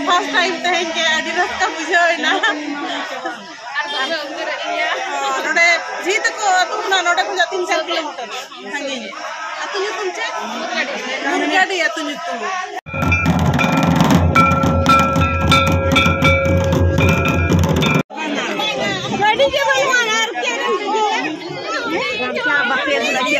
First time तेज के अड़ी रस्ता बुझेना नोडे जी तको तुमना नोडे खुजा 3-4 किलोमीटर संगी अतु नुतुम चे मुदगाड़ी अतु नुतुम गाड़ी के भगवान यार के क्या बखेर लगे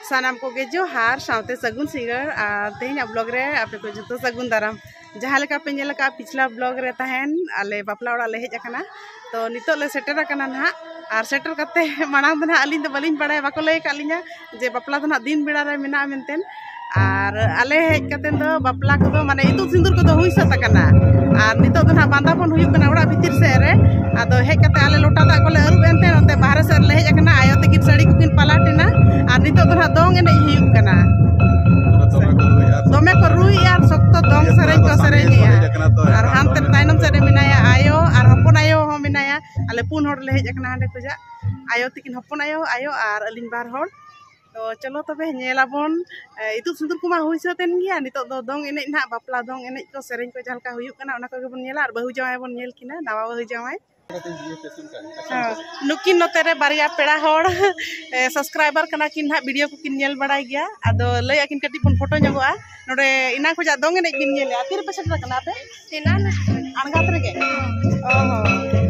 सानाम को जो हार सावते सगुन सिंगर तेज ब्लॉग रे आपे को जो सगुन दाराम जहाँ लेका पे नेलका पिछला ब्लॉग रे तहन आले बापला ओड़ा ले हेज तो नितो ले सेटर ना और सेटर करते मांग ना अली बाली बड़ा बाको लै कालिना जे बापला तो ना दिन बेड़ा रे मेना मेनतेन और आले हेज कते दो बापला को माने इतु सिंदूर को हुई सतना और नितो तो ना बांदापन हुई कना ओड़ा भीतर से रे आदो हेज कते आले लोटा दा को ले अरुब एनते ओते बाहर से ले हेज कना आयो तकिन साड़ी को किन पलाटिना और नितो तो ना दोंग एने हुई कना दोमे को रुई यार सख्त दोंग सरें को सरें और हानते ताइनम से मिनाया आयो और हपन आयो हो मिनाया आले पुन होड़ ले हेज कना हांडे खुजा आयो तकिन हपन आयो और अलिन बार होड़ तो चलो तबे नेलाबन इतु सिंदूर कुमा हुई सतेन गया नितो दो दोंग एने ना बापला दोंग एने को सेरें को जलका हुई कना ओना को बन नेला और बहु जावाय बन नेल किना नवा बहु जावाय नुकिन नोतेरे बारिया पेड़ा होड़ सब्सक्राइबर कना किन हा वीडियो को किन नेल बड़ाई गया आदो लय अकिन कटी पन फोटो नगोआ नोडे इना खुजा दोंग एने बिन नेल आतिर पे सेटर कना पे तिना अनगात रे के ओहो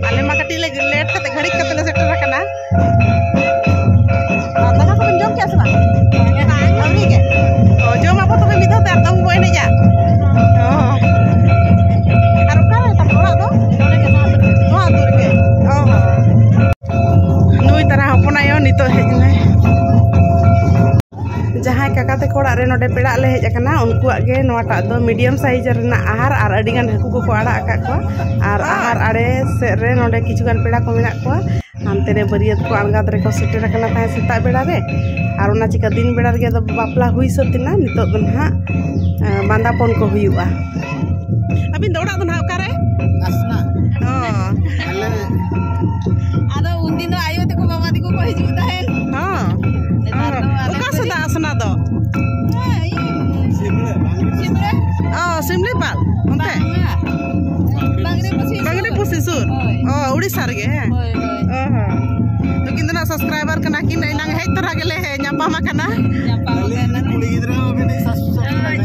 आले मा कटी ले लेट कते घड़ी कते ले सेटर कना दादा को जम के आसबा अभी के ओ जम आपो तबे मिदो तार दोंग बोय ने जा आरो का ता ओड़ा दो नोडे के नो आतुर के ओहो नुई तरह हपनायो नितो हेजने जहाँ काका ते कोड़ा रे नोडे पेड़ा ले हेज कना उनकुआ गे नोटा दो मीडियम साइज रेना आहार और अडिगान हाकु को आड़ा आका को और आहार आड़े से रे नोडे किछुगान पेड़ा को मेना को हानते रे बरियत को अनगात रे को सेटर कना ताहे सेता बेड़ा रे और ओना चिका दिन बेड़ा रे दो बापला हुई सतिना नितो दो ना बांदापन को हुआ अबिन दौड़ा दो ना ओकारे असना अले आदो उन दिन आयो ते को बाबा दिको को हिजु ताहेन ओका सदा असना दो सिमले सिमले पाल ओंते बांगरे पुसी सुर उड़ीसा रे हे ओहो तो किंतना सब्सक्राइबर कना किन इनांग हेज तरह गेले हे न्यापा मा कना कुड़ी गिदरा ओबे सब्सक्राइबर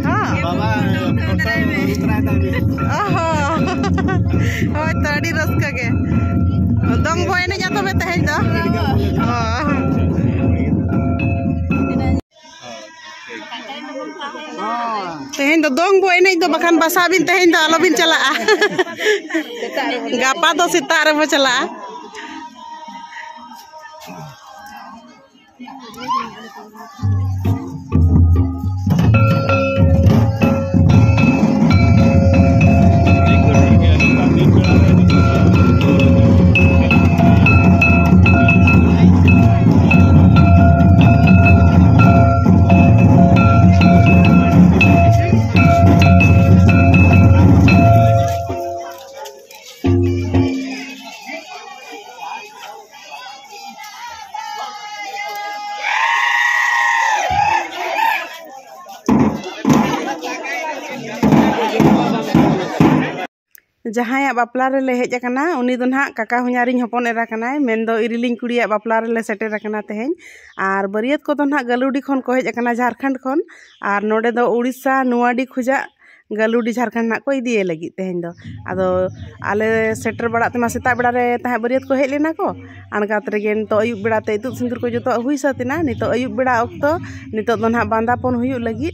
हां बाबा ओहो होय तड़ी रस्का के दंग बोय ने जा तबे तहे दो तेहें दो दोंग बोय ने दो बखान बसा बिन तेहें दो आलो बिन चला गापा दो सिता रे बो चला जहाँ बापला रे हेज कना उनी दो ना काका हुनारिंग हपन एरा कनाय मेन दो इरिलिंग कुड़िया बापला रे सेटर कना तेहें और बरियत को ना गलुडी खन को हेज कना झारखंड खन और नोडे दो उड़ीसा नुआडी खुजा गलुडी झारखंड ना को इदिए लगी तेहें दो आदो आले सेटर बड़ा तेमा सेता बेड़ा रे ताहे बरियत को हेज लेना को अनगात रे गेन तो अयुब बेड़ा ते इतु सिंदूर को जतो हुई सतिना नितो अयुब बेड़ा ऑक्तो नितो दो ना बांदापन हुई लगी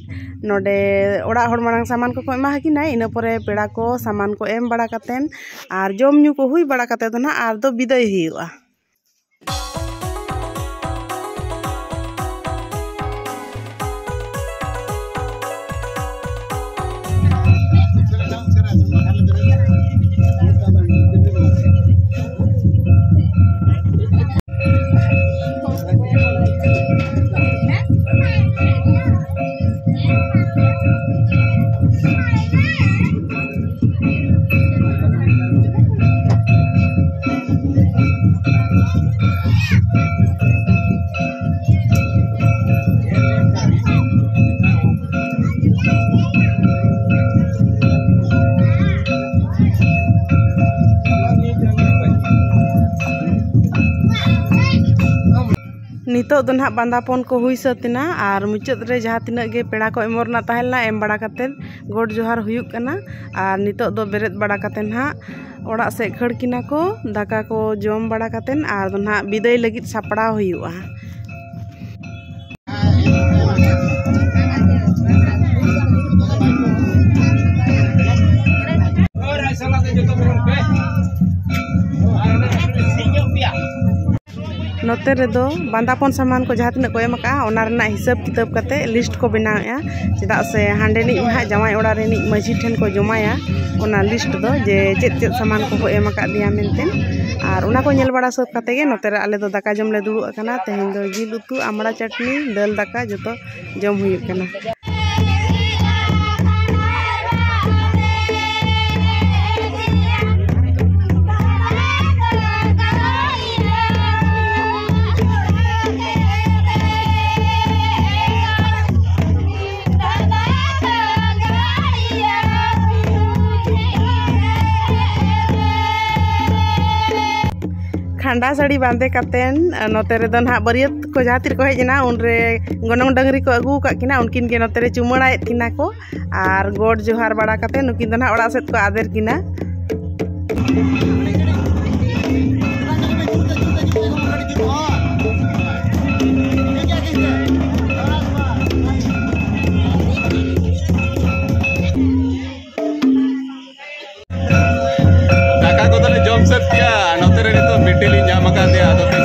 नोडे ओड़ा होड़ मांग सामान को एमा हकिना इना परे पेड़ा को सामान को एम बड़ा कतेन और जम न्यू को हुई बड़ा कते दो ना आर दो विदाई हुआ नितो दो ना बांदापन को हुई सतना और मुचाद रे जहाँ तिना गे पेड़ा को एमरना तहलना एम बड़ा कतेन गोड जोहार हुयुक कना और नितो दो बेरेद बड़ा कतेन हाँ ओड़ा से खड़ किना को दाका को जम बड़ा कतेन और दो ना बिदाय लगित सापड़ा हुयुआ। नोते रेदो बांदापन सामान को जहाँ तिना को एम का ओना रना हिसाब किताब कते लिस्ट को बनाया चेदा से हांडे नि हा जमाई ओड़ा रे नि माझी ठेन को जमाया ओना लिस्ट दो जे चेद चेद सामान को एम का दिया मेनतेन और ओना को नेल बड़ा सब कते गे नोते रे आले दो दाका जम ले दुड़ु अकना तेहेन दो जिल उतु आमड़ा चटनी दाल दाका जतो जम हुयुक कना। खंडा साड़ी बांधे कतेन नोते रे दो ना बरियत को जहाँ तिर को हेजना उनरे गनंग डंगरी को अगू का किना उनकिन के नोते रे चुमड़ाएत किना को और गोड जोहार बड़ा कते नुकिन दो ना ओड़ा सेत को आदेर किना।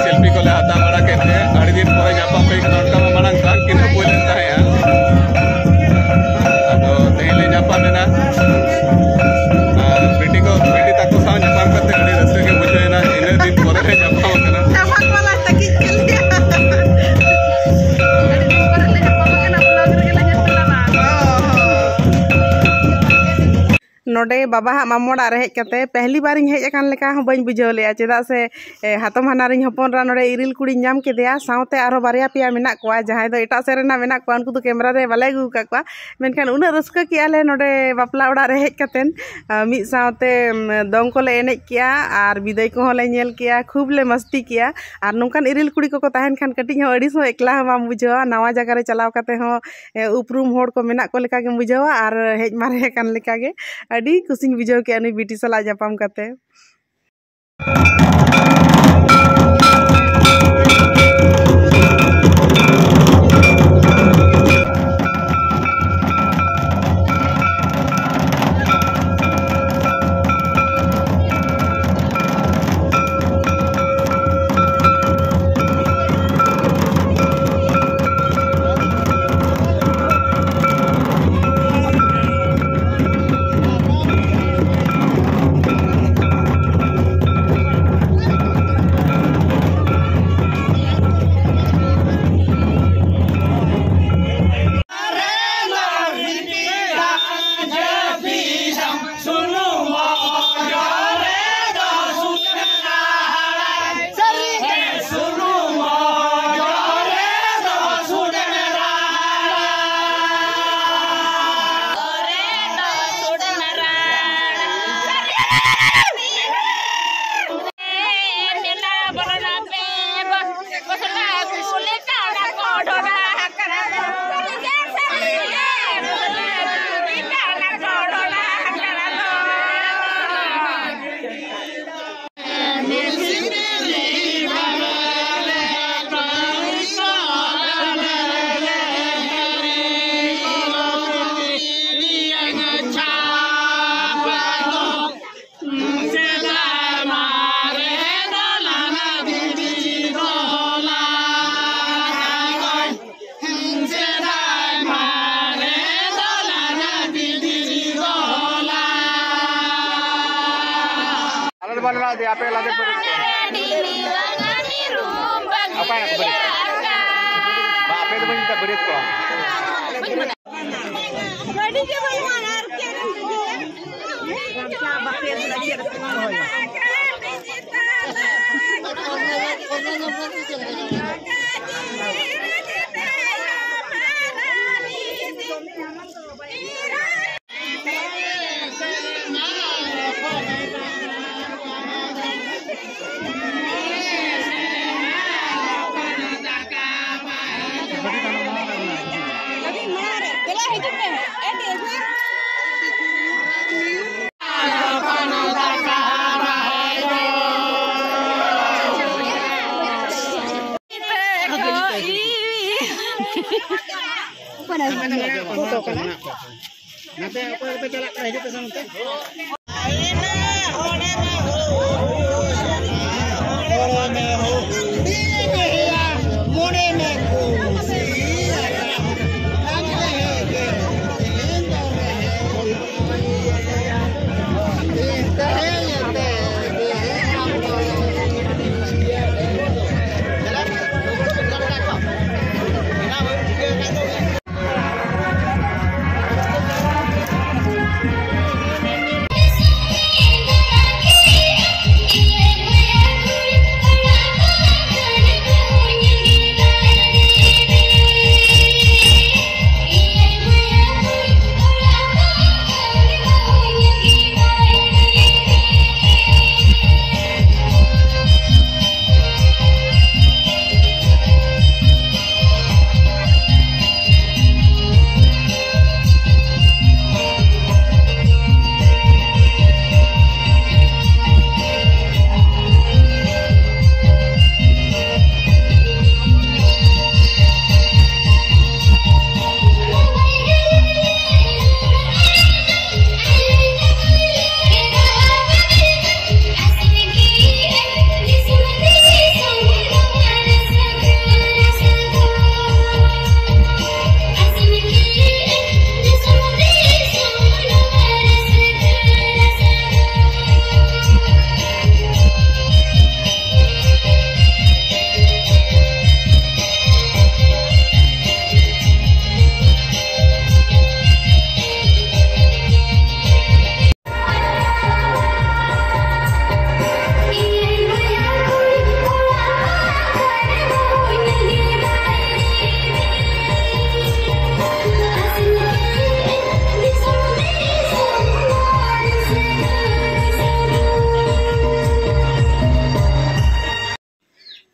सेल्फी को हाथ बड़ा कहते अड़ी दिन पर जापाम पे मांग था कि तेल जापाम बेटी को बेटी तक जापाम करते रस्ते के बुझेना इन दिन पर जापाम नोडे बाबा हा मामोड़ा रे हेज कते पहली बार हेज अकान लेका हो बई बुझाव लेया चेदा से हातम हानारिन हपन रा नोडे इरिल कुड़ी नाम केदेया सावते आरो बारिया पिया मेना कोआ जहां दो एटा सेरेना मेना कोआ उनको तो कैमरा रे बाले गु का कोआ मेनखान उना रस्का कियाले नोडे बापला ओड़ा रे हेज कतेन मिद सावते दंग को ले एनेज किया और विदाई को होले नेल किया खूब ले मस्ती किया और नोंकान इरिल कुड़ी को ताहेन खान कटिज हो अडिस हो एकला हो माम बुझावा नवा जगह रे चलाव कते हो उपरूम होड़ को मेना को लेका के बुझावा और हेज मारे कान लेका के अड़ी कुसिंग बुझाव के अनु बीटी सला जापाम कते। apa yang lagi berit? Apa yang berit? Apa itu kita berit kok? Gadi ke mana? क्या बातें लगी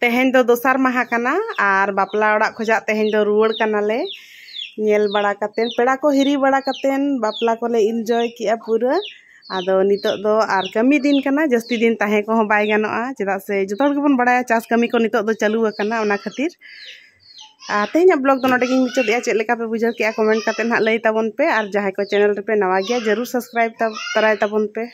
तेहें दो दोसार माहा कना और बापला ओड़ा खोजा तेहें दो रुआड़ कनाले नेल बड़ा कतेन पेड़ा को हिरी बड़ा कतेन बापला कोले एंजॉय किया पूरा आदो नितो दो आर कमी दिन कना जस्ती दिन ताहे को हो बाय गानोआ चेदा से जतो हर गेबन बड़ाया चास कमी को नितो दो चालू कना ओना खातिर तेहें ब्लॉग दो नोटे गिन मुचादिया चेद लेका पे बुझाव किया कमेंट कते ना लई ताबन पे और जहां को चैनल रे पे नवा गया जरूर सब्सक्राइब तराय ताबन पे।